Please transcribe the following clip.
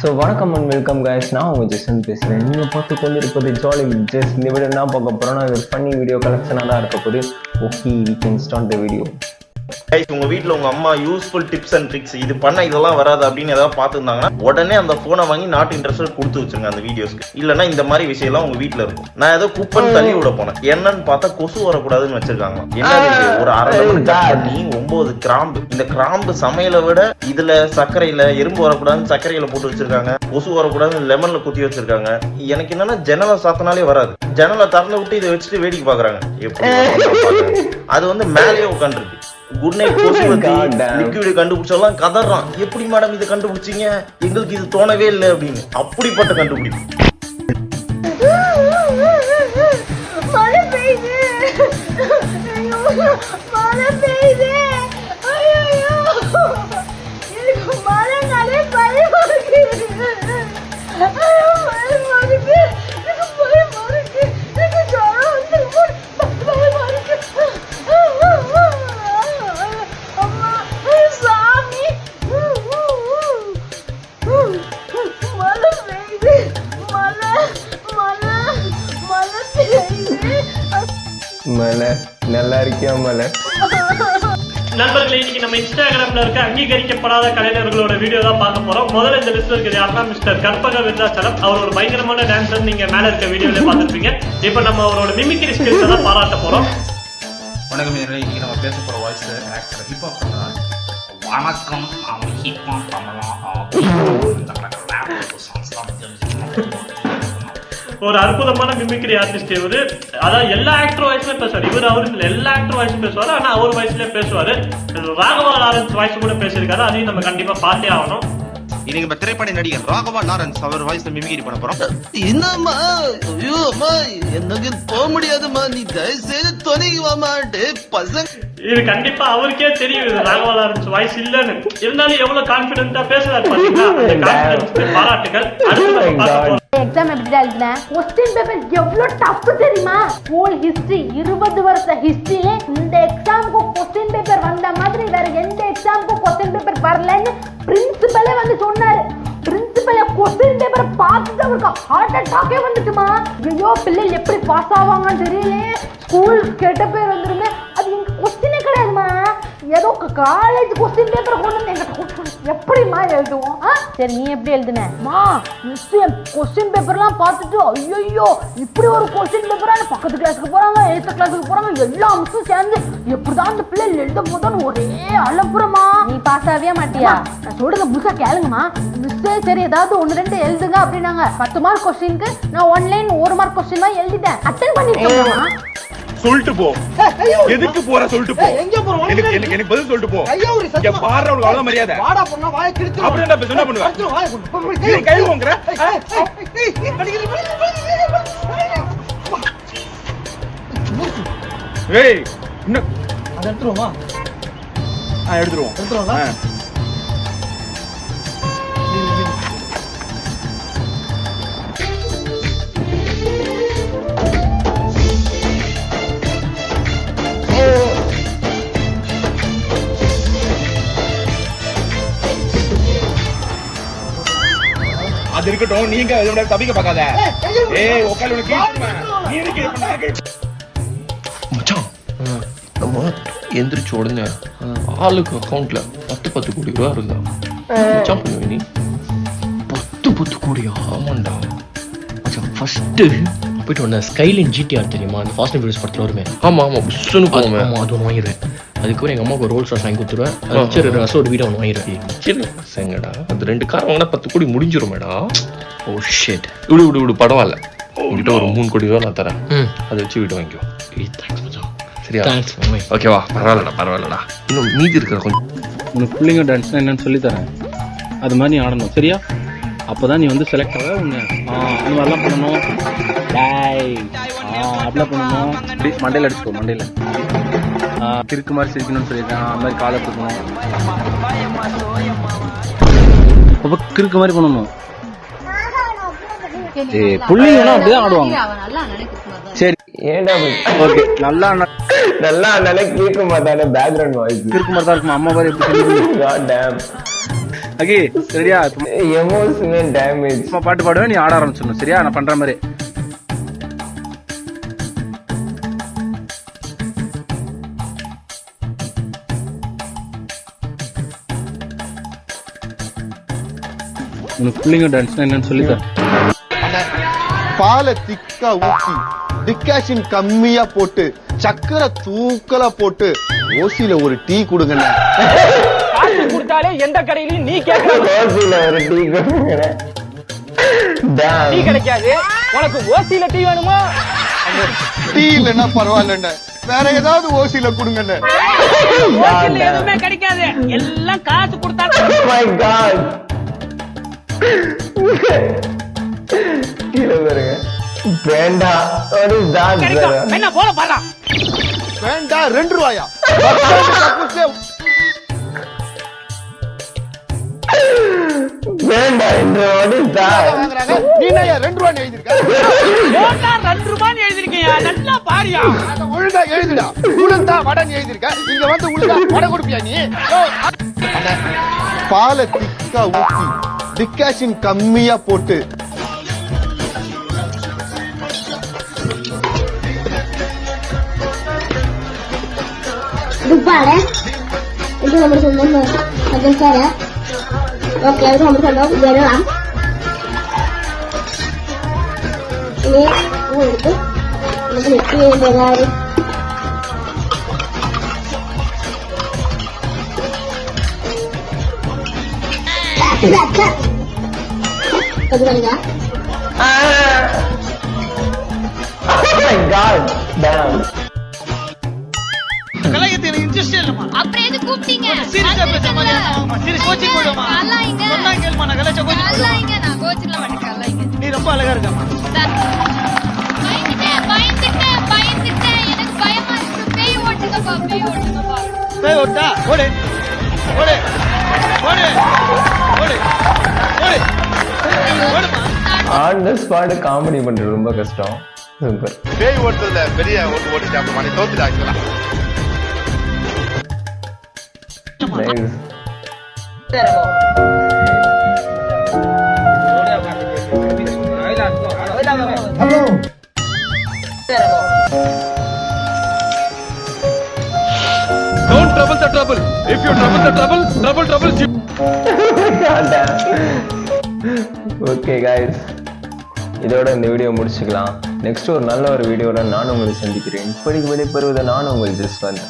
So வணக்கம் and welcome guys, நான் உங்கள் ஜெசன் பேசுகிறேன். நீங்கள் பார்த்து கொண்டு இருப்பது ஜாலி ஜெஸ். இந்த வீடியோ என்ன பார்க்க போகிறோன்னா, இது ஃபன்னி வீடியோ கலெக்ஷனாக தான் இருக்க போது. Okay, we can start the video. உங்க வீட்டுல உங்க அம்மா யூஸ்ஃபுல் டிப்ஸ் அண்ட் ட்ரிக்ஸ் இது பண்ண இதெல்லாம் வராது அப்படின்னு ஏதாவது பார்த்துருந்தாங்கன்னா உடனே அந்த போனை வாங்கி நாட் இன்ட்ரெஸ்ட் கொடுத்து வச்சிருங்க அந்த வீடியோஸ்க்கு. இல்லைன்னா இந்த மாதிரி விஷயம் எல்லாம் உங்க வீட்டுல இருக்கும். நான் ஏதோ குப்பன் தள்ளி விட போனேன், என்னன்னு பார்த்தா கொசு வரக்கூடாதுன்னு வச்சிருக்காங்க. என்ன ஒரு அரை லெமன் பண்ணி 9 கிராம்பு. இந்த கிராம்பு சமையலை விட இதுல சர்க்கரையில எறும்பு வரக்கூடாதுன்னு சர்க்கரையில போட்டு வச்சிருக்காங்க, கொசு வரக்கூடாதுன்னு லெமன்ல குத்தி வச்சிருக்காங்க. எனக்கு என்னன்னா ஜன்னலை சாத்தினாலே வராது, ஜன்னலை திறந்து விட்டு இதை வச்சுட்டு வேடிக்கை பாக்குறாங்க. எப்படி அது வந்து மேலேயே உட்காந்துருக்கு. குட் நைட் லிக்விட் கண்டுபிடிச்செல்லாம் கதறான். எப்படி மேடம் இதை கண்டுபிடிச்சீங்க, எங்களுக்கு இது தோணவே இல்லை அப்படின்னு. அப்படிப்பட்ட கண்டுபிடிப்பு. மலை நல்லா இருக்கியா மலை? நண்பர்களே, இன்னைக்கு நம்ம இன்ஸ்டாகிராம்ல இருக்க அங்கீகரிக்கப்படாத கலைஞர்களோட வீடியோ தான் பார்க்க போறோம். முதல்ல இந்த லிஸ்ட்ல இருக்கிறது யாருன்னா மிஸ்டர் கற்பக விருதாச்சலம். அவர் ஒரு பயங்கரமான டான்சர், நீங்க மேல இருக்க வீடியோல பார்த்துருப்பீங்க. இப்போ நம்ம அவரோட மிமிக்ரி ஸ்கில்ஸை தான் பாராட்ட போறோம். வணக்கம், இன்னைக்கு நம்ம பேச போற வாய்ஸ் ஆக்டர் ஹிப்ஹாப் பண்ணலாம். வணக்கம், அவன் ஹிப்ஹாப் பண்ணலாம். ஒரு அற்புதமான மிமிக்ரி ஆர்டிஸ்ட் இவரு. அதாவது எல்லா ஆக்டர் வாய்ஸ்லயும் பேசுவார். இவர் அவருக்கு எல்லா ஆக்டர் வாய்ஸும் பேசுவாரு, ஆனா அவர் வாய்ஸ்லயே பேசுவாரு. ராகவா லாரன்ஸ் வாய்ஸ் கூட பேசியிருக்காரு, அதையும் நம்ம கண்டிப்பா பார்த்தே ஆகணும். இன்னைக்கு நம்ம திரைப்பட நடிகர் ராகவா லாரன்ஸ் அவர் வாய்ஸ்ல மிமிக்ரி பண்ண போறோம். என்னம்மா, ஐயோ அம்மா, எனக்கு போக முடியாதுமா, நீ தயவுசெய்து துணைக்கு வாமாட்டே பசங்க. இது கண்டிப்பா அவருக்கே தெரியும் இது ராகவா லாரன்ஸ் வாய்ஸ் இல்லன்னு. இருந்தாலும் எவ்வளவு கான்பிடென்ட்டா பேசுறாரு பாத்தீங்களா, அந்த கான்பிடன்ஸ்க்கு பாராட்டுகள். அடுத்து நம்ம பார்க்க போறோம். எக்ஸாம் எப்படி எழுதினேன்? क्वेश्चन பேப்பர் எவ்வளவு டஃப் தெரியுமா? ஹோல் ஹிஸ்டரி 20 வருஷ ஹிஸ்டரியில இந்த எக்ஸாம்க்கு क्वेश्चन பேப்பர் வந்த மாதிரி வேற எந்த எக்ஸாம்க்கு क्वेश्चन பேப்பர் வரலன்னு பிரின்சிபலே வந்து சொன்னாரு. பிரின்சிபல் क्वेश्चन பேப்பர் பார்த்துட்டு அவருக்கு ஹார்ட் அட்டாக்கே வந்துச்சுமா. ஐயோ, பிள்ளைகள் எப்படி பாஸ் ஆவாங்கன்னு தெரியல, ஸ்கூல் கெட்ட பேர் வந்துருமே. அது எங்க क्वेश्चனே கிடையாதுமா, ஏதோ காலேஜ் क्वेश्चन பேப்பர் கொண்டு வந்து எங்கிட்ட எப்படிமா எழுதுவோம்? சரி, நீ எப்படி எழுதுனமா? மிஸ் क्वेश्चन பேப்பர்லாம் பார்த்துட்டு ஐயோ இப்படி ஒரு क्वेश्चन பேப்பரான பக்கத்து கிளாஸுக்கு போறாங்க, 8th கிளாஸுக்கு போறாங்க, எல்லா மிஸ்ஸும் சேர்ந்து எப்படிதான் அந்த பிள்ளை எழுத போதுன்னு ஒரே அலப்புறமா. நீ பாஸ் ஆகவே மாட்டியா? நான் சொல்றத முழுசா கேளுங்கம்மா. மிஸ்ஸே சரி ஏதாவது 1-2 எழுதுங்க அப்படின்னாங்க. 10 மார்க் கொஸ்டினுக்கு நான் 1 லைன் 1 மார்க் கொஸ்டின் தான் எழுதிட்டேன். அட்டென்ட் பண்ணிருக்கேன்மா. சொல்லிட்டு போ, எதுக்கு போற சொல்லிட்டு போ, எனக்கு பதில் சொல்லிட்டு போ. இங்க பாரு, அவளுக்கு அவ்வளவு மரியாதை. அப்படி என்ன சொன்ன பண்ணுவேன், கை வாங்குற. ஏய், இன்னும் அதை எடுத்துருவோமா? எடுத்துருவோம். அது இருக்கட்டும், நீங்க தப்பிக்க பார்க்காத. ஏய், உட்கார்ந்து உனக்கு நீ எதுக்கு பண்ணாங்க மச்சான்? நம்ம எந்திரிச்ச உடனே ஆளுக்கு அக்கௌண்ட்ல 10 கோடி ரூபா இருந்தா மச்சான் பண்ணுவே நீ? 10 கோடியா? ஆமாண்டா மச்சான். ஃபர்ஸ்ட் போயிட்டு ஒன்று ஸ்கைலைன் GTR தெரியுமா, அந்த ஃபாஸ்ட் அண்ட் ஃபியூரியஸ் படத்தில் வருமே? ஆமாம், புஷ்ஷுன்னு போவேன். ஆமாம், அது ஒன்று வாங்கிடுவேன். அதுக்கப்புறம் எங்கள் அம்மாவுக்கு ஒரு ரோல்ஸ் ராய்ஸ் வாங்கி கொடுத்துருவேன். சரி, ஒரு வீடை ஒன்று வாங்கிடுவேன். சரி சரிங்கடா, அது 2 கார் வாங்கினா 10 கோடி முடிஞ்சிருமேடா. ஓ ஷேட், விடு பரவாயில்ல, உங்ககிட்ட ஒரு 3 கோடி ரூபா நான் தரேன், அதை வச்சு வீட்டை வாங்கிக்கோ. தேங்க்ஸ் மச்சான். சரியா? ஓகேவா? பரவாயில்லடா. இன்னும் மீதி இருக்கிற கொஞ்சம் உனக்கு பிள்ளைங்க டான்ஸ்னா என்னன்னு சொல்லி தரேன், அது மாதிரி நீ ஆடணும், சரியா? அப்போதான் நீ வந்து செலக்ட் ஆக. ஒன்று அந்த மாதிரிலாம் பண்ணணும். அப்படிலாம் பண்ணணும். அப்படி மண்டையில் அடிச்சுக்கோ, மண்டையில் கிறுக்கு மாதிரி சிரிக்கணும்னு சொல்லியிருக்கேன். அந்த மாதிரி காலை தூக்கணும், அப்போ கிறுக்கு மாதிரி பண்ணணும். புள்ளிங்கன்னா அப்படிதான் ஆடுவாங்க. சரி, ஏன்டா ஓகே, நல்லா நல்லா அண்ணனே கேட்க மாட்டானே, பேக்ரவுண்ட் வாய்ஸ் கிறுக்கு மாதிரி தான் இருக்கும். அம்மா மாதிரி எப்படி God damn. அகி சரியா? Emotional damage. சும்மா பாட்டு பாடுவேன், நீ ஆட ஆரம்பிச்சிடணும் சரியா? நான் பண்ற மாதிரி. உனக்கு பிள்ளைங்க டான்ஸ்னா என்னன்னு சொல்லித்தரேன். பாலை திக்கா ஊத்தி டிகாஷன் கம்மியா போட்டு சக்கரை தூக்கலா போட்டு ஓசியில ஒரு டீ கொடுங்கண்ணே. காசு கொடுத்தாலே எந்த கடையிலயும் நீ கேட்கற ஓசியில ஒரு டீ கொடுங்கண்ணே. டீ கிடைக்காது. உனக்கு ஓசியில டீ வேணுமா? டீ இல்லைன்னா பரவாயில்லண்ணே, வேற ஏதாவது ஓசியில கொடுங்கண்ணே. ஓசியில எதுவுமே கிடைக்காது, எல்லாம் காசு கொடுத்தா. My God. கீழே பாருங்க. வேண்டாம். ஒரு தான் என்ன போல பாடா. வேண்டாம் 2 ரூபாயா? வேண்டாம் என்று ஒரு தான். நீ என்ன 2 ரூபாய் எழுதிருக்க? 2 ரூபாய் எழுதிருக்கியா? நல்லா பாரியா. ஒழுங்கா எழுதுடா. உளுந்தா வடன் எழுதிருக்க, இங்க வந்து உளுந்தா வடை கொடுப்பியா நீ? பாலை திக்கா ஊத்தி டிகாஷன் கம்மியா போட்டு Dubbare? Itu nomor 9 ada saya. Oke, itu nomor 9 udah dalam. Ini itu. Ini dari. Satu lagi ya. Oh my God. Damn. கலையத்துல இன்ட்ரெஸ்ட் இல்லமா. அப்புறம் எது கூப்பிட்டீங்க? சீரியஸா பேசாம ஆமா சீரியஸ் கோச்சிங் போடுமா? அல்லாயிங்க. சொன்னா கேளுமா, நான் கலைச்ச கோச்சிங் போடுமா? அல்லாயிங்க, நான் கோச்சிங்ல மாட்டேன். அல்லாயிங்க. நீ ரொம்ப அழகா இருக்கமா. பயந்துட்டேன். எனக்கு பயமா இருக்கு. பேய் ஓட்டுங்கப்பா. பேய் ஓட்டா? ஓடு. ஓடு. ஓடு. ஓடு. ஓடு. ஓடுமா. ஆன் தி ஸ்பாட் காமெடி பண்றது ரொம்ப கஷ்டம். சூப்பர். பேய் ஓட்டுறதுல பெரிய ஓட்டு அப்ப நீ தோத்துட்டாங்களா? Nice. Don't trouble the trouble. If you trouble the trouble, trouble you. Okay guys, இதோட இந்த வீடியோ முடிச்சுக்கலாம். நெக்ஸ்ட் ஒரு நல்ல ஒரு வீடியோட நான் உங்களை சந்திக்கிறேன். இப்படிக்கு விடைபெறுவதை நான் உங்கள் ஜஸ்வந்த்.